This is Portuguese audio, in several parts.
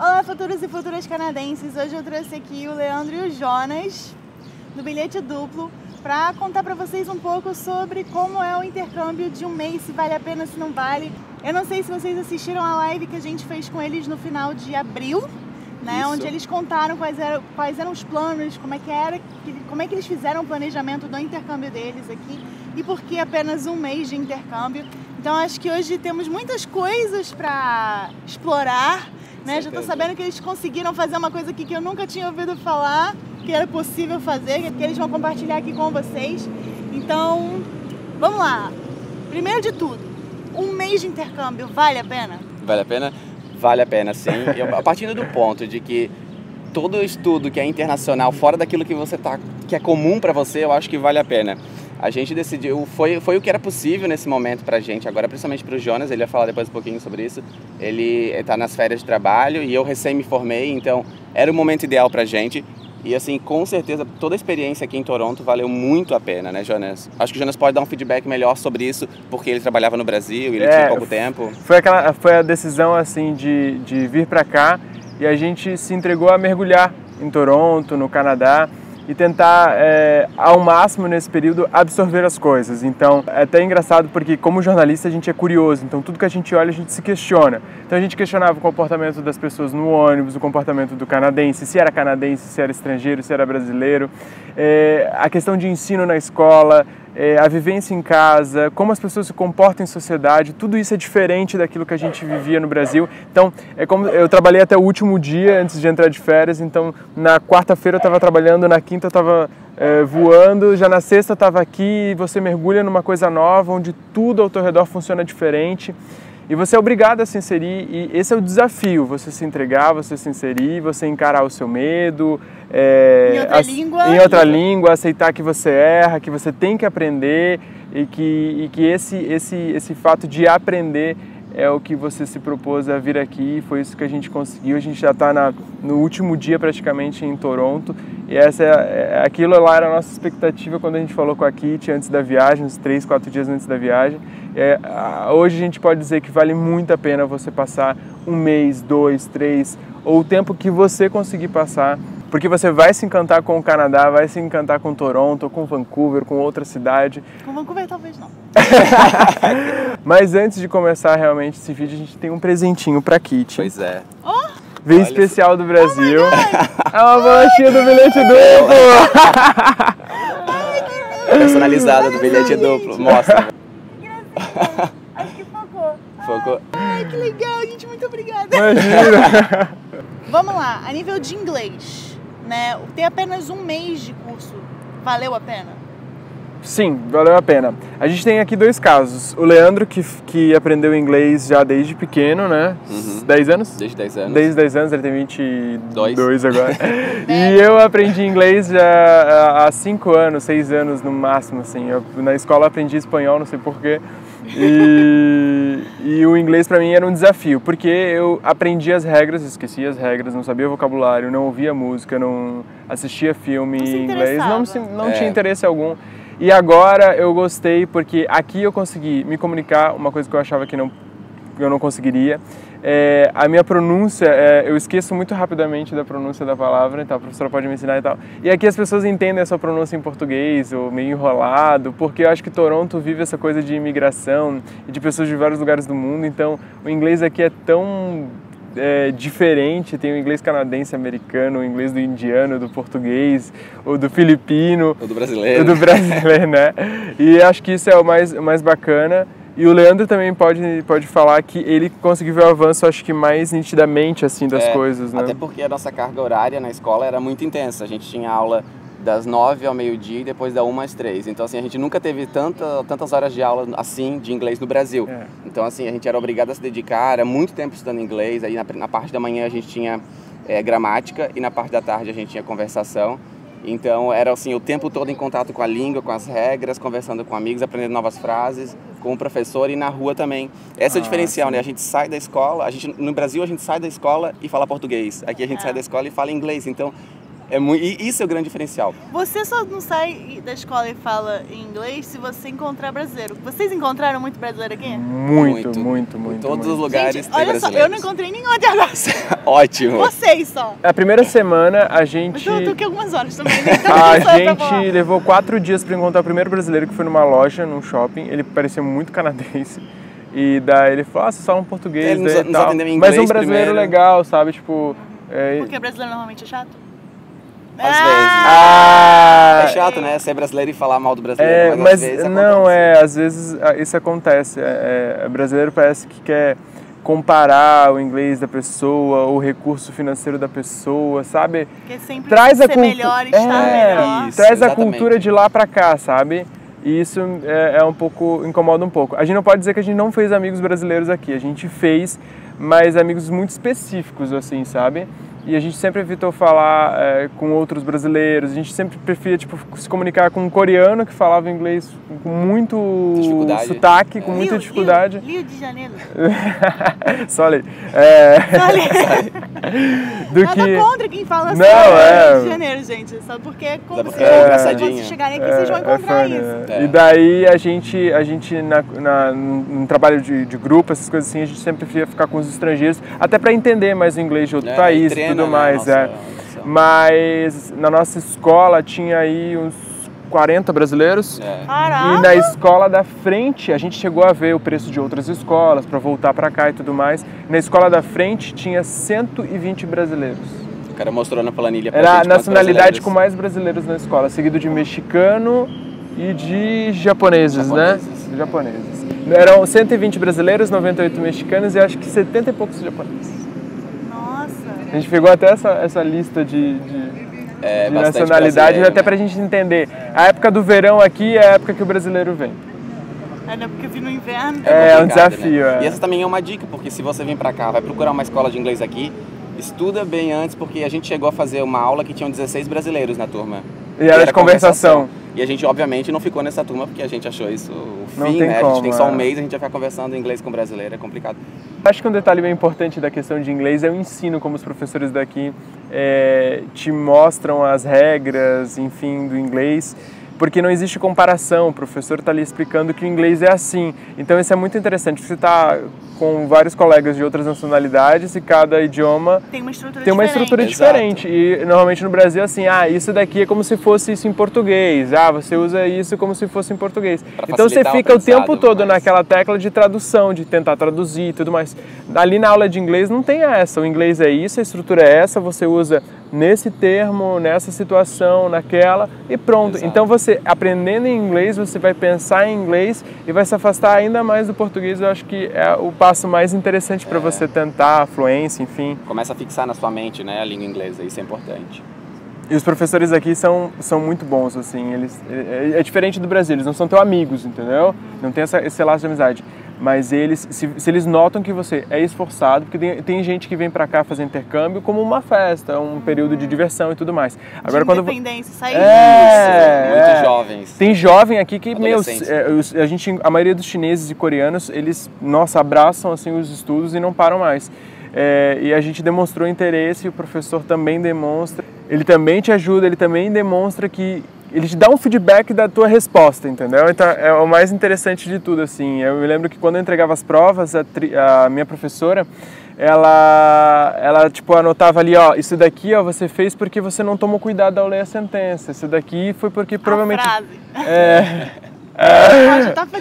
Olá, futuros e futuras canadenses! Hoje eu trouxe aqui o Leandro e o Jonas, do Bilhete Duplo, para contar para vocês um pouco sobre como é o intercâmbio de um mês, se vale a pena, se não vale. Eu não sei se vocês assistiram a live que a gente fez com eles no final de abril, né? Onde eles contaram quais eram os planos, como é que eles fizeram o planejamento do intercâmbio deles aqui e por que apenas um mês de intercâmbio. Então acho que hoje temos muitas coisas para explorar, né? Já estou sabendo que eles conseguiram fazer uma coisa aqui que eu nunca tinha ouvido falar, que era possível fazer, que eles vão compartilhar aqui com vocês. Então, vamos lá. Primeiro de tudo, um mês de intercâmbio vale a pena? Vale a pena? Vale a pena, sim. A partir do ponto de que todo estudo que é internacional, fora daquilo que que é comum para você, eu acho que vale a pena. A gente decidiu, foi o que era possível nesse momento pra gente, agora principalmente pro Jonas, ele vai falar depois um pouquinho sobre isso. Ele tá nas férias de trabalho e eu recém me formei, então era o momento ideal pra gente. E assim, com certeza, toda a experiência aqui em Toronto valeu muito a pena, né, Jonas? Acho que o Jonas pode dar um feedback melhor sobre isso, porque ele trabalhava no Brasil e ele tinha pouco tempo. Foi a decisão, assim, de vir pra cá e a gente se entregou a mergulhar em Toronto, no Canadá, e tentar, ao máximo nesse período, absorver as coisas. Então, é até engraçado porque, como jornalista, a gente é curioso. Então, tudo que a gente olha, a gente se questiona. Então, a gente questionava o comportamento das pessoas no ônibus, o comportamento do canadense, se era canadense, se era estrangeiro, se era brasileiro. A questão de ensino na escola, a vivência em casa, como as pessoas se comportam em sociedade, tudo isso é diferente daquilo que a gente vivia no Brasil. Então, eu trabalhei até o último dia antes de entrar de férias, então na quarta-feira eu estava trabalhando, na quinta eu estava voando, já na sexta eu estava aqui e você mergulha numa coisa nova, onde tudo ao teu redor funciona diferente. E você é obrigado a se inserir, e esse é o desafio, você se entregar, você se inserir, você encarar o seu medo, em outra língua, aceitar que você erra, que você tem que aprender e que esse fato de aprender é o que você se propôs a vir aqui, foi isso que a gente conseguiu. A gente já está no último dia praticamente em Toronto e aquilo lá era a nossa expectativa quando a gente falou com a Kitty antes da viagem, uns 3, 4 dias antes da viagem. Hoje a gente pode dizer que vale muito a pena você passar um mês, 2, 3, ou o tempo que você conseguir passar, porque você vai se encantar com o Canadá, vai se encantar com Toronto, com Vancouver, com outra cidade. Com Vancouver talvez não. Mas antes de começar realmente esse vídeo, a gente tem um presentinho pra Kitty. Pois é. Veio especial do Brasil. É uma bolachinha do Bilhete Duplo. Personalizada do Bilhete Duplo. Mostra. Acho que focou. Focou. Ai, que legal, gente. Muito obrigada. Imagina. Vamos lá, a nível de inglês, né? Ter apenas um mês de curso, valeu a pena? Sim, valeu a pena. A gente tem aqui 2 casos. O Leandro, que aprendeu inglês já desde pequeno, né? 10 anos? Desde 10 anos. Desde 10 anos, ele tem 22 agora. É. E eu aprendi inglês já há 5 anos, 6 anos no máximo, assim. Na escola aprendi espanhol, não sei porquê. E o inglês para mim era um desafio, porque eu aprendi as regras, esquecia as regras, não sabia vocabulário, não ouvia música, não assistia filme em inglês, não tinha interesse algum. E agora eu gostei porque aqui eu consegui me comunicar, uma coisa que eu achava que eu não conseguiria. A minha pronúncia, eu esqueço muito rapidamente da pronúncia da palavra, então a professora pode me ensinar e tal. E aqui as pessoas entendem essa pronúncia em português, ou meio enrolado, porque eu acho que Toronto vive essa coisa de imigração e de pessoas de vários lugares do mundo, então o inglês aqui é tão diferente, tem o inglês canadense, americano, o inglês do indiano, do português, ou do filipino. Ou do brasileiro. Do brasileiro, né? E acho que isso é o mais bacana. E o Leandro também pode falar que ele conseguiu ver o avanço, acho que mais nitidamente, assim, das coisas, né? Até porque a nossa carga horária na escola era muito intensa. A gente tinha aula das 9 ao meio-dia e depois da 1 às 3. Então, assim, a gente nunca teve tantas horas de aula, assim, de inglês no Brasil. Então, assim, a gente era obrigado a se dedicar, era muito tempo estudando inglês. Aí, na parte da manhã, a gente tinha gramática e na parte da tarde a gente tinha conversação. Então, era, assim, o tempo todo em contato com a língua, com as regras, conversando com amigos, aprendendo novas frases, com o professor e na rua também. Esse é o diferencial, sim, né? A gente sai da escola, no Brasil a gente sai da escola e fala português. Aqui a gente sai da escola e fala inglês. Então, E isso é o grande diferencial. Você só não sai da escola e fala em inglês se você encontrar brasileiro. Vocês encontraram muito brasileiro aqui? Muito. Em todos os lugares Gente, tem olha só, brasileiros. eu não encontrei nenhum até agora. Ótimo. Vocês só. A primeira semana a gente... Mas eu tô aqui algumas horas também, né? Então A não sou pra gente falar. levou 4 dias para encontrar o primeiro brasileiro, que foi numa loja, num shopping. Ele parecia muito canadense. E daí ele falou, vocês falam português, Ele nos daí, tal. atendeu em Mas um inglês brasileiro primeiro. legal, sabe? Tipo... Porque brasileiro normalmente é chato? Às Ah! É chato, né? Ser brasileiro e falar mal do brasileiro. Mas às vezes não, acontece. às vezes isso acontece. Brasileiro parece que quer comparar o inglês da pessoa, o recurso financeiro da pessoa, sabe? Porque sempre Traz a ser melhor, estar melhor. Isso, traz a exatamente. cultura de lá pra cá, sabe? E isso incomoda um pouco. A gente não pode dizer que a gente não fez amigos brasileiros aqui, a gente fez, mas amigos muito específicos, assim, sabe? E a gente sempre evitou falar com outros brasileiros, a gente sempre preferia tipo, se comunicar com um coreano que falava inglês com muito Dificuldade. sotaque, com muita dificuldade. Rio de Janeiro. Só ali. Do Nada que... contra quem fala assim, Não, Rio de Janeiro, gente. Só porque quando porque vocês, é quando engraçadinho. vocês chegarem aqui, vocês vão encontrar funny, isso. né? E daí a gente num trabalho de grupo, essas coisas assim, a gente sempre preferia ficar com os estrangeiros, até para entender mais o inglês de outro país e treina, tudo né, mais. nossa. Mas na nossa escola tinha aí uns 40 brasileiros. Caraca! E na escola da frente, a gente chegou a ver o preço de outras escolas para voltar para cá e tudo mais. Na escola da frente tinha 120 brasileiros. O cara mostrou na planilha pra Era a gente quantos nacionalidade brasileiros. com mais brasileiros na escola, seguido de mexicano e de japoneses, né? Japoneses. Eram 120 brasileiros, 98 mexicanos e acho que 70 e poucos japoneses. Nossa! A gente pegou até essa lista de bastante nacionalidades, brasileiro, até pra gente entender. A época do verão aqui é a época que o brasileiro vem. Ainda porque eu vi no inverno. É um complicado, desafio. né? E essa também é uma dica, porque se você vir pra cá, vai procurar uma escola de inglês aqui, estuda bem antes, porque a gente chegou a fazer uma aula que tinham 16 brasileiros na turma. E era de conversação. E a gente, obviamente, não ficou nessa turma, porque a gente achou isso o Não fim, tem né? A como, gente tem só um mês, a gente vai ficar conversando inglês com brasileiro, é complicado. Acho que um detalhe bem importante da questão de inglês é o ensino, como os professores daqui te mostram as regras, enfim, do inglês, porque não existe comparação, o professor está ali explicando que o inglês é assim. Então isso é muito interessante, você está com vários colegas de outras nacionalidades e cada idioma Tem uma estrutura tem uma diferente. estrutura diferente. E normalmente no Brasil assim, isso daqui é como se fosse isso em português, você usa isso como se fosse em português. Pra Então você facilitar o fica o tempo aprendizado, todo mas- naquela tecla de tradução, de tentar traduzir e tudo mais. Ali na aula de inglês não tem essa, o inglês é isso, a estrutura é essa, você usa nesse termo, nessa situação, naquela e pronto. Exato. Então você aprendendo em inglês, você vai pensar em inglês e vai se afastar ainda mais do português. Eu acho que é o passo mais interessante para você tentar a fluência, enfim. Começa a fixar na sua mente, né, a língua inglesa, isso é importante. E os professores aqui são muito bons, assim, é diferente do Brasil, eles não são teus amigos, entendeu? Não tem esse laço de amizade. Mas eles, se eles notam que você é esforçado, porque tem gente que vem pra cá fazer intercâmbio como uma festa, um período de diversão e tudo mais. Agora, De independência, sair Muitos jovens. Tem jovem aqui que, Adolescentes. a maioria dos chineses e coreanos, eles, abraçam assim os estudos e não param mais. E a gente demonstrou interesse, o professor também demonstra, ele também te ajuda, ele também demonstra que ele te dá um feedback da tua resposta, entendeu? Então é o mais interessante de tudo, assim. Eu me lembro que quando eu entregava as provas, a minha professora, ela tipo anotava ali, isso daqui, você fez porque você não tomou cuidado ao ler a sentença. Isso daqui foi porque provavelmente frase.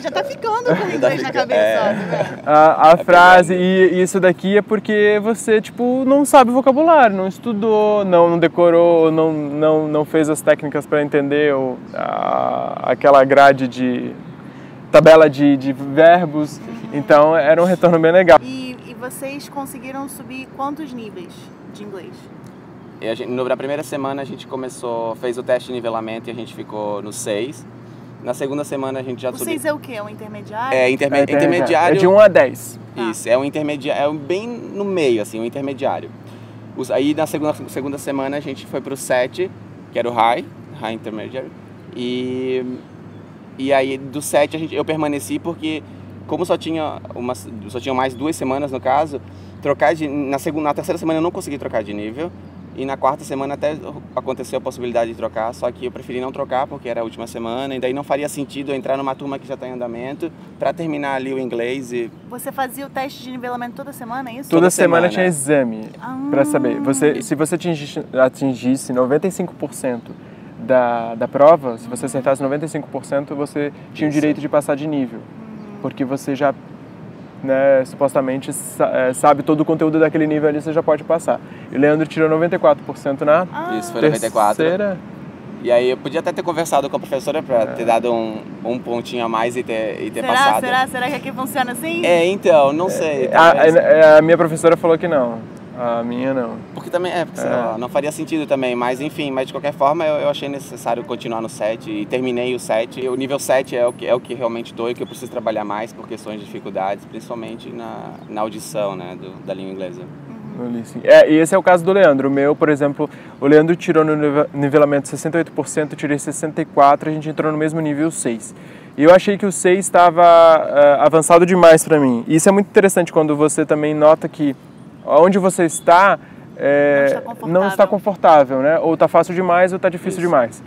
Já tá ficando com o inglês na cabeça, né? a frase, e isso daqui é porque você, tipo, não sabe o vocabulário, não estudou, não decorou, não fez as técnicas para entender aquela grade de tabela de verbos. Então era um retorno bem legal. E vocês conseguiram subir quantos níveis de inglês? Na primeira semana a gente fez o teste de nivelamento e a gente ficou no 6. Na segunda semana a gente já O subiu. 6 é o quê? É um intermediário? Intermediário. É de 1 a 10. Isso, é um intermediário, bem no meio, assim, um intermediário. Aí na segunda semana a gente foi pro 7, que era o High Intermediary. E aí do 7 eu permaneci porque, como só tinha mais 2 semanas no caso, na terceira semana eu não consegui trocar de nível. E na quarta semana até aconteceu a possibilidade de trocar, só que eu preferi não trocar porque era a última semana, e daí não faria sentido eu entrar numa turma que já está em andamento para terminar ali o inglês. E Você fazia o teste de nivelamento toda semana, é isso? Toda semana tinha exame para saber. Se você atingisse 95% da prova, se você acertasse 95%, você tinha o direito de passar de nível. Porque você já, né, supostamente sabe todo o conteúdo daquele nível ali, você já pode passar. E o Leandro tirou 94% na Isso foi 94. terceira. E aí eu podia até ter conversado com a professora para ter dado um pontinho a mais e ter passado. Será que aqui funciona assim? Então, não sei. A minha professora falou que não. A minha não. Porque também, sei lá, não faria sentido também, mas enfim, mas de qualquer forma eu achei necessário continuar no 7 e terminei o 7. O nível 7 é o que realmente estou e que eu preciso trabalhar mais por questões de dificuldades, principalmente na audição, né, da língua inglesa. E esse é o caso do Leandro. O meu, por exemplo, o Leandro tirou no nivelamento 68%, eu tirei 64%, a gente entrou no mesmo nível 6. E eu achei que o 6 estava avançado demais para mim. E isso é muito interessante quando você também nota que onde você está não está confortável, né? Ou está fácil demais ou está difícil demais.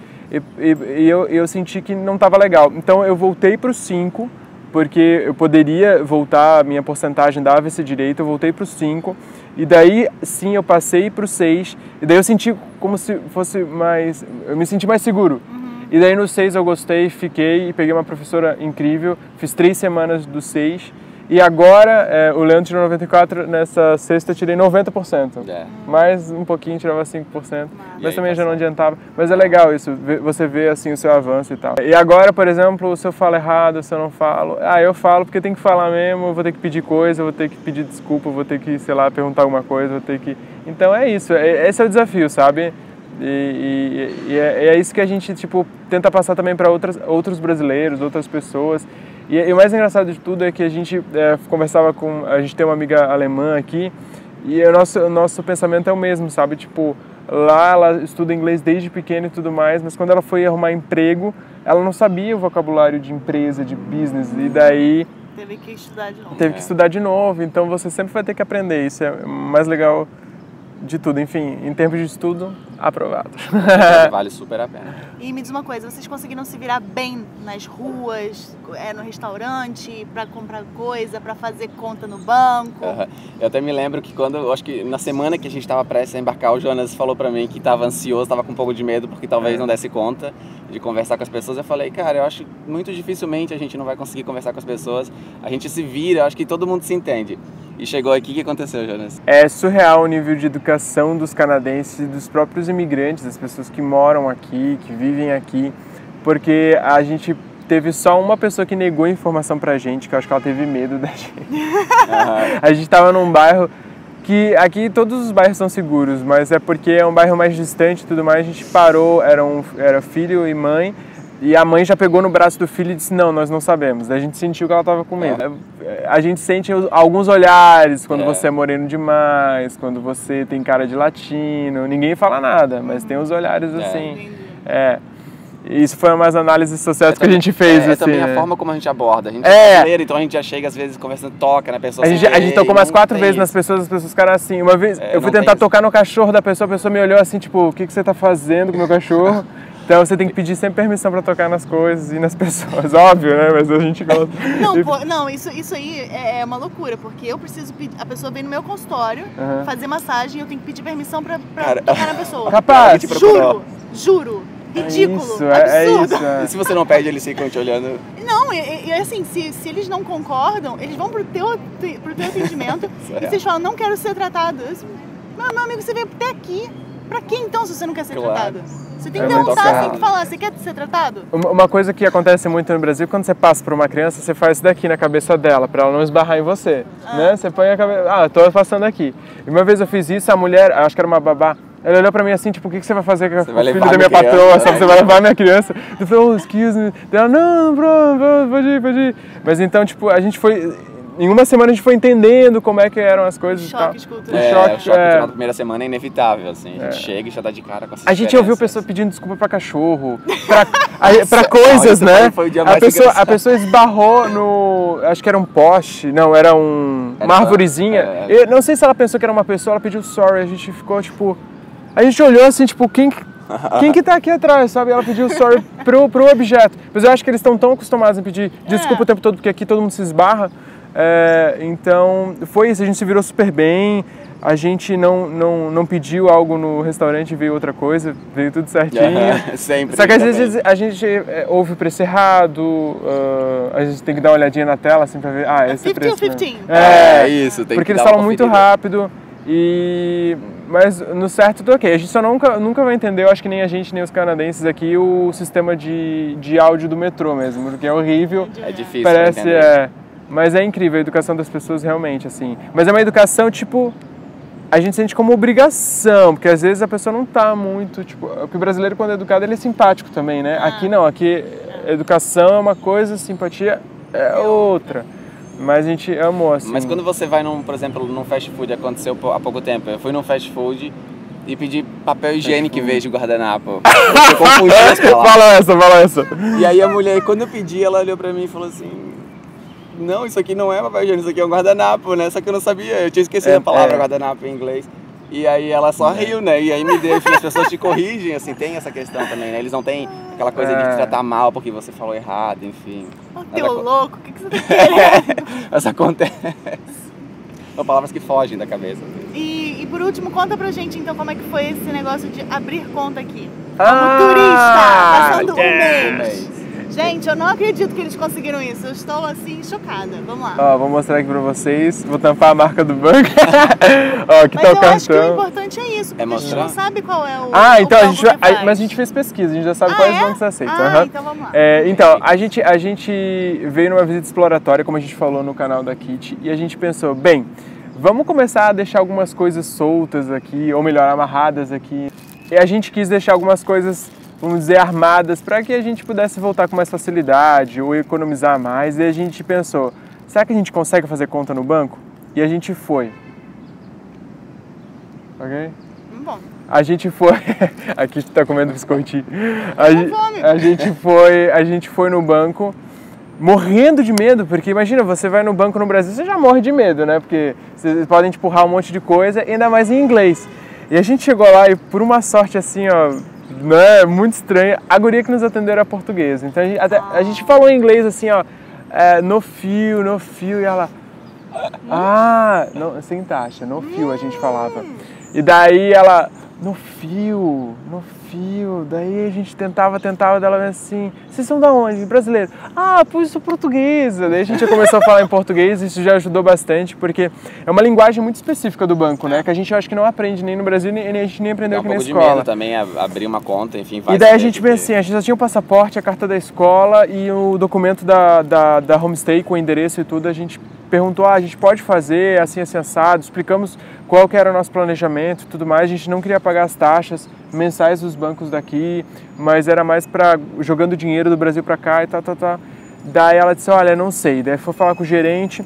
E eu senti que não estava legal. Então eu voltei para o 5, porque eu poderia voltar, a minha porcentagem dava esse direito, eu voltei para o 5. E daí sim eu passei para o 6. E daí eu senti como se fosse mais... Eu me senti mais seguro. E daí no 6 eu gostei, fiquei e peguei uma professora incrível. Fiz 3 semanas do 6. E agora, o Leandro tirou 94%, nessa sexta eu tirei 90%. Mais um pouquinho, tirava 5%, mas também já não adiantava. Mas é legal isso, você vê assim o seu avanço e tal. E agora, por exemplo, se eu falo errado, se eu não falo... eu falo porque tem que falar mesmo, eu vou ter que pedir coisa, eu vou ter que pedir desculpa, eu vou ter que, sei lá, perguntar alguma coisa, vou ter que... Então é isso, esse é o desafio, sabe? E é isso que a gente, tipo, tenta passar também para outros brasileiros, outras pessoas. E o mais engraçado de tudo é que a gente conversava com... A gente tem uma amiga alemã aqui e o nosso pensamento é o mesmo, sabe? Tipo, lá ela estuda inglês desde pequena e tudo mais, mas quando ela foi arrumar emprego, ela não sabia o vocabulário de empresa, de business, e daí... Teve que estudar de novo. Teve que estudar de novo, então você sempre vai ter que aprender, isso é o mais legal de tudo. Enfim, em termos de estudo, aprovado. Vale super a pena. E me diz uma coisa, vocês conseguiram se virar bem nas ruas, no restaurante, para comprar coisa, para fazer conta no banco? Eu até me lembro que acho que na semana que a gente estava prestes a embarcar, o Jonas falou para mim que estava ansioso, estava com um pouco de medo, porque talvez não desse conta de conversar com as pessoas. Eu falei, cara, eu acho que muito dificilmente a gente não vai conseguir conversar com as pessoas, a gente se vira, eu acho que todo mundo se entende. E chegou aqui, o que aconteceu, Jonas? É surreal o nível de educação dos canadenses e dos próprios imigrantes, das pessoas que moram aqui, que vivem aqui, porque a gente teve só uma pessoa que negou informação pra gente, que eu acho que ela teve medo da gente. A gente tava num bairro que aqui todos os bairros são seguros, mas é porque é um bairro mais distante e tudo mais, a gente parou, era filho e mãe, e a mãe já pegou no braço do filho e disse, não, nós não sabemos. Daí a gente sentiu que ela estava com medo. A gente sente alguns olhares quando você é moreno demais, quando você tem cara de latino. Ninguém fala nada, mas tem os olhares assim. Isso foi umas análises sociais que a gente fez. É também a forma como a gente aborda. A gente é brasileiro, então a gente já chega às vezes conversando, toca na pessoa. A gente tocou umas 4 vezes nas pessoas, as pessoas ficaram assim. Uma vez eu fui tentar tocar no cachorro da pessoa, a pessoa me olhou assim, tipo, o que você tá fazendo com o meu cachorro? Então você tem que pedir sempre permissão para tocar nas coisas e nas pessoas, óbvio, né? Mas a gente gosta. Não, isso aí é uma loucura, porque eu preciso pedir, a pessoa vem no meu consultório fazer massagem, eu tenho que pedir permissão para tocar na pessoa. Rapaz, juro. Ridículo, absurdo. E se você não pede, eles ficam te olhando? Não, e assim, se eles não concordam, eles vão pro teu atendimento e vocês falam, não quero ser tratado. Meu amigo, você veio até aqui. Pra que então, se você não quer ser tratado? Você tem que perguntar, você tem que falar, você quer ser tratado? Uma coisa que acontece muito no Brasil, quando você passa por uma criança, você faz isso daqui na cabeça dela, pra ela não esbarrar em você, né? Você põe a cabeça, tô passando aqui. E uma vez eu fiz isso, a mulher, acho que era uma babá, ela olhou pra mim assim, tipo, o que você vai fazer com o filho da minha patroa? Você vai levar a minha criança? Eu falei, excuse me. Ela, não, pode ir. Mas então, tipo, a gente foi... Em uma semana a gente foi entendendo como é que eram as coisas e tal. O choque na primeira semana é inevitável, assim. A gente chega e já dá de cara com essa A gente ouviu pessoas pedindo desculpa pra cachorro, pra coisas, né? Foi o dia A pessoa esbarrou no... Acho que era um poste, não, era uma arvorezinha. Eu não sei se ela pensou que era uma pessoa, ela pediu sorry, a gente ficou tipo... A gente olhou assim, tipo, quem que tá aqui atrás, sabe? Ela pediu sorry pro objeto. Mas eu acho que eles estão tão acostumados a pedir desculpa o tempo todo, porque aqui todo mundo se esbarra. Então, foi isso, a gente se virou super bem. A gente não pediu algo no restaurante e veio outra coisa, veio tudo certinho. Sempre. Só que às vezes a gente ouve o preço errado, a gente tem que dar uma olhadinha na tela assim pra ver, esse é o preço. 15. Isso, tem porque que eles dar uma falam muito conferida. rápido, mas no certo tudo ok. A gente só nunca vai entender, eu acho que nem a gente, nem os canadenses aqui, o sistema de áudio do metrô mesmo, porque é horrível. É difícil Parece, entender. mas é incrível a educação das pessoas realmente, assim. Mas é uma educação, tipo, a gente sente como obrigação, porque às vezes a pessoa não tá muito, tipo, porque o brasileiro quando é educado ele é simpático também, né? Aqui não, aqui educação é uma coisa, simpatia é outra. Mas a gente amou, assim. Mas quando você vai, por exemplo, num fast food, aconteceu há pouco tempo, eu fui num fast food e pedi papel higiênico em vez de guardanapo. Você confundiu as palavras. Fala essa. E aí a mulher, quando eu pedi, ela olhou pra mim e falou assim... Não, isso aqui não é papel higiênico, isso aqui é um guardanapo, né? Só que eu não sabia, eu tinha esquecido a palavra guardanapo em inglês. E aí ela só riu, né? E aí me deu, enfim, as pessoas te corrigem, assim, tem essa questão também, né? Eles não têm aquela coisa de te tratar mal porque você falou errado, enfim. Ô, teu louco, o que você tá querendo? Mas acontece. São palavras que fogem da cabeça. E por último, conta pra gente então como é que foi esse negócio de abrir conta aqui. Como turista, passando um mês. Gente, eu não acredito que eles conseguiram isso. Eu estou, assim, chocada. Vamos lá. Ó, vou mostrar aqui pra vocês. Vou tampar a marca do banco. Ó, aqui tá o cartão. Mas eu acho que o importante é isso, porque a gente não sabe qual é o então o a gente mas a gente fez pesquisa, a gente já sabe quais bancos aceitam. Então vamos lá. Então, a gente veio numa visita exploratória, como a gente falou no canal da Kitty, e a gente pensou, bem, vamos começar a deixar algumas coisas soltas aqui, ou melhor, amarradas aqui. E a gente quis deixar algumas coisas, vamos dizer, armadas, para que a gente pudesse voltar com mais facilidade ou economizar mais. E a gente pensou, será que a gente consegue fazer conta no banco? E a gente foi. Ok? Bom. A gente foi... Aqui está comendo biscoitinho. A gente foi no banco morrendo de medo, porque imagina, você vai no banco no Brasil, você já morre de medo, né? Porque vocês podem te empurrar um monte de coisa, ainda mais em inglês. E a gente chegou lá e por uma sorte assim, ó, né, muito estranha, a guria que nos atendeu era portuguesa. Então a gente falou em inglês assim, ó, no fio, e ela... sem taxa, no fio a gente falava. E daí ela, no fio, daí a gente tentava, dela assim, vocês são da onde? Brasileiro. Pois eu sou portuguesa. Daí a gente começou a falar em português, isso já ajudou bastante, porque é uma linguagem muito específica do banco, né? Que a gente, eu acho que não aprende nem no Brasil, nem a gente nem aprendeu aqui na escola. Um pouco de medo também, abrir uma conta, enfim. E daí a gente pensa assim, a gente já tinha o passaporte, a carta da escola e o documento da homestay com o endereço e tudo, a gente perguntou, a gente pode fazer assim assado, explicamos qual que era o nosso planejamento e tudo mais, a gente não queria pagar as taxas mensais dos bancos daqui, mas era mais para jogando dinheiro do Brasil para cá e tá. Daí ela disse, olha, não sei, daí foi falar com o gerente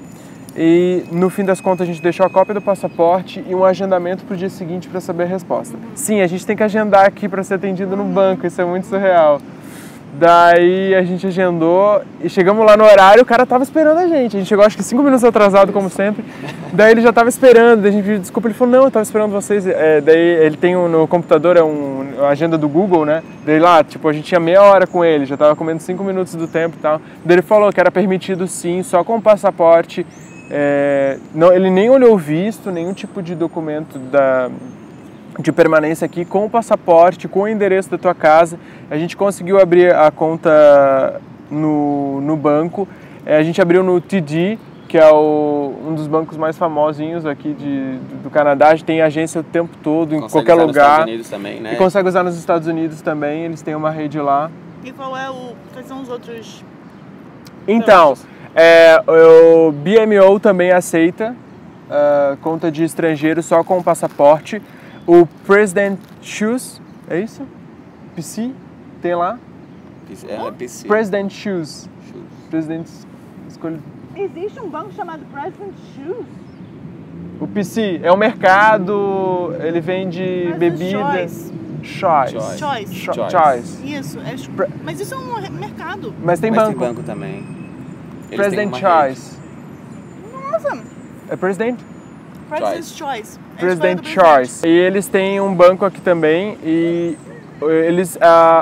e no fim das contas a gente deixou a cópia do passaporte e um agendamento para o dia seguinte para saber a resposta. Sim, a gente tem que agendar aqui para ser atendido no banco, isso é muito surreal. Daí a gente agendou e chegamos lá no horário, o cara tava esperando a gente chegou acho que 5 minutos atrasado, como sempre. Daí ele já tava esperando, daí a gente pediu desculpa, ele falou, não, eu tava esperando vocês. Daí ele tem no computador, a agenda do Google, né? Daí lá, tipo, a gente tinha meia hora com ele, já tava comendo 5 minutos do tempo e tal. Daí ele falou que era permitido sim, só com o passaporte. Não, ele nem olhou o visto, nenhum tipo de documento de permanência aqui, com o passaporte, com o endereço da tua casa. A gente conseguiu abrir a conta no banco. A gente abriu no TD, que é um dos bancos mais famosinhos aqui do Canadá. A gente tem agência o tempo todo, em qualquer lugar. Consegue usar nos Estados Unidos também, né? E consegue usar nos Estados Unidos também, eles têm uma rede lá. E quais são os outros? Então, o BMO também aceita conta de estrangeiro só com o passaporte. O President Shoes, é isso? PC, tem lá? PC. President Shoes. President escolhe. Existe um banco chamado President Shoes? O PC é um mercado, ele vende bebida. Choice. Isso, mas isso é um mercado. Mas tem banco. Tem banco também. President Choice. Nossa. É President? President's Choice. President Choice. E eles têm um banco aqui também e eles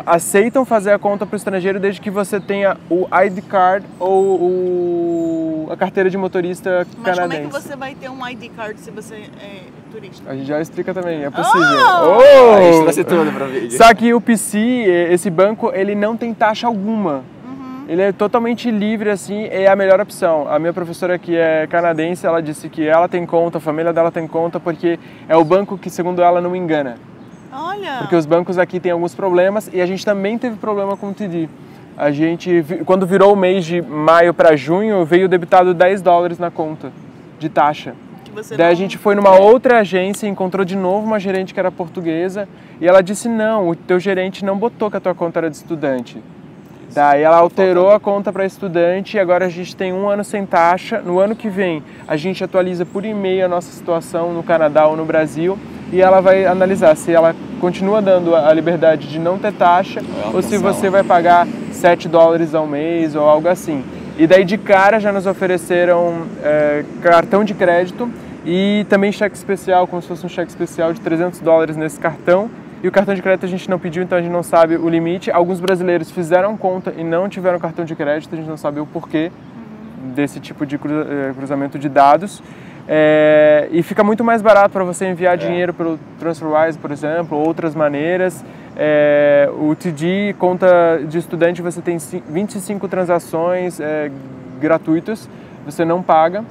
aceitam fazer a conta para o estrangeiro desde que você tenha o ID card ou a carteira de motorista canadense. Mas como é que você vai ter um ID card se você é turista? A gente já explica também, é possível. Isso vai ser tudo para vídeo. Só que o PC, esse banco, ele não tem taxa alguma. Ele é totalmente livre, assim, é a melhor opção. A minha professora que é canadense, ela disse que ela tem conta, a família dela tem conta, porque é o banco que, segundo ela, não engana. Olha! Porque os bancos aqui têm alguns problemas e a gente também teve problema com o TD. A gente, quando virou o mês de maio para junho, veio debitado $10 na conta de taxa. Daí a gente foi numa outra agência, encontrou de novo uma gerente que era portuguesa e ela disse, não, o teu gerente não botou que a tua conta era de estudante. Daí ela alterou a conta para estudante e agora a gente tem 1 ano sem taxa. No ano que vem a gente atualiza por e-mail a nossa situação no Canadá ou no Brasil e ela vai analisar se ela continua dando a liberdade de não ter taxa ou se você vai pagar $7 ao mês ou algo assim. E daí de cara já nos ofereceram cartão de crédito e também cheque especial, como se fosse um cheque especial de $300 nesse cartão. E o cartão de crédito a gente não pediu, então a gente não sabe o limite. Alguns brasileiros fizeram conta e não tiveram cartão de crédito, a gente não sabe o porquê desse tipo de cruzamento de dados. E fica muito mais barato para você enviar dinheiro pelo TransferWise, por exemplo, outras maneiras. O TD, conta de estudante, você tem 25 transações gratuitas, você não paga.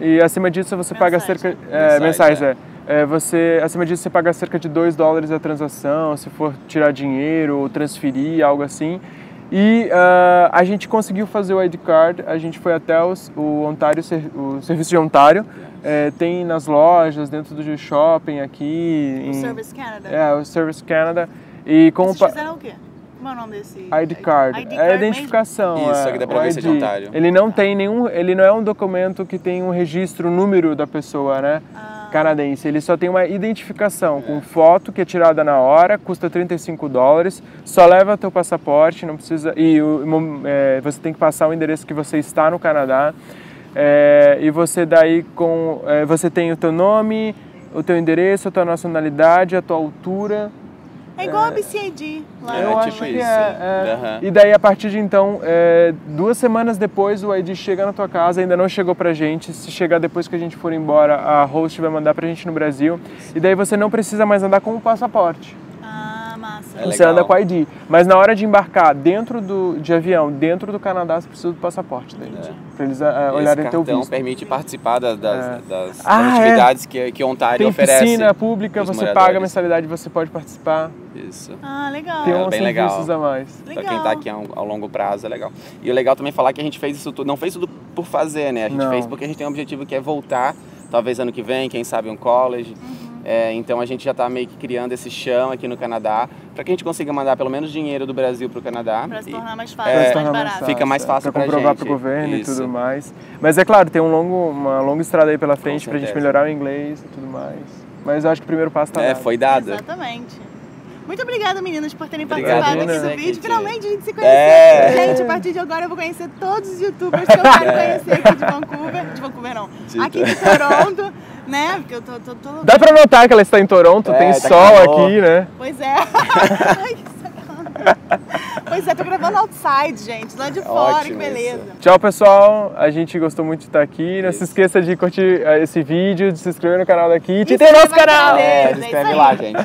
E acima disso você paga cerca... mensais, acima disso você paga cerca de $2 a transação, se for tirar dinheiro ou transferir, algo assim. E a gente conseguiu fazer o ID Card, a gente foi até o Serviço de Ontário, tem nas lojas, dentro do shopping aqui. Service Canada. O Service Canada. E com Vocês fizeram o quê? Como é o nome desse? ID Card. ID É card a identificação. Isso, aqui da província de Ontário. Ele não tem nenhum, ele não é um documento que tem um registro, número da pessoa, né? Canadense. Ele só tem uma identificação com foto que é tirada na hora, custa $35, só leva teu passaporte, não precisa... E você tem que passar o endereço que você está no Canadá. E você daí você tem o teu nome, o teu endereço, a tua nacionalidade, a tua altura. É igual a BCID lá. Eu acho que é. E daí, a partir de então, 2 semanas depois, o ID chega na tua casa, ainda não chegou pra gente. Se chegar depois que a gente for embora, a host vai mandar pra gente no Brasil. E daí você não precisa mais andar com o passaporte. Massa. Você anda com ID. Mas na hora de embarcar dentro de avião, dentro do Canadá, você precisa do passaporte dele. Pra eles olharem teu visto. Esse cartão permite participar das atividades que Ontário oferece. Tem piscina pública, você paga a mensalidade, você pode participar. Isso. Legal. Tem uns bem legal. serviços a mais. Pra quem tá aqui ao longo prazo, é legal. E o legal também é falar que a gente fez isso tudo, não fez tudo por fazer, né? A gente fez porque a gente tem um objetivo que é voltar, talvez ano que vem, quem sabe um college. Então a gente já está meio que criando esse chão aqui no Canadá para que a gente consiga mandar pelo menos dinheiro do Brasil para o Canadá. Para se tornar mais fácil, mais barato. Fica mais fácil para a gente. Para comprovar para o governo e tudo mais. Mas é claro, tem uma longa estrada aí pela frente para a gente melhorar o inglês e tudo mais. Mas eu acho que o primeiro passo está dado. Foi dado. Exatamente. Muito obrigada, meninas, por terem participado aqui do vídeo. Finalmente a gente se conheceu. Gente, a partir de agora eu vou conhecer todos os youtubers que eu quero conhecer aqui de Vancouver. De Vancouver não. Aqui de Toronto, né? Porque eu tô... Dá pra notar que ela está em Toronto, tem sol aqui, né? Pois é. Ai, que sacanagem. Pois é, tô gravando outside, gente, lá de fora, que beleza. Tchau, pessoal. A gente gostou muito de estar aqui. Não se esqueça de curtir esse vídeo, de se inscrever no canal da Kit e tem nosso canal! Se inscreve lá, gente.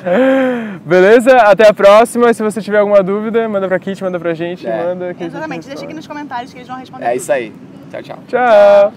Beleza? Até a próxima. Se você tiver alguma dúvida, manda pra Kit, manda pra gente. Manda Exatamente, deixa aqui nos comentários que eles vão responder. É isso aí. Tchau, tchau. Tchau.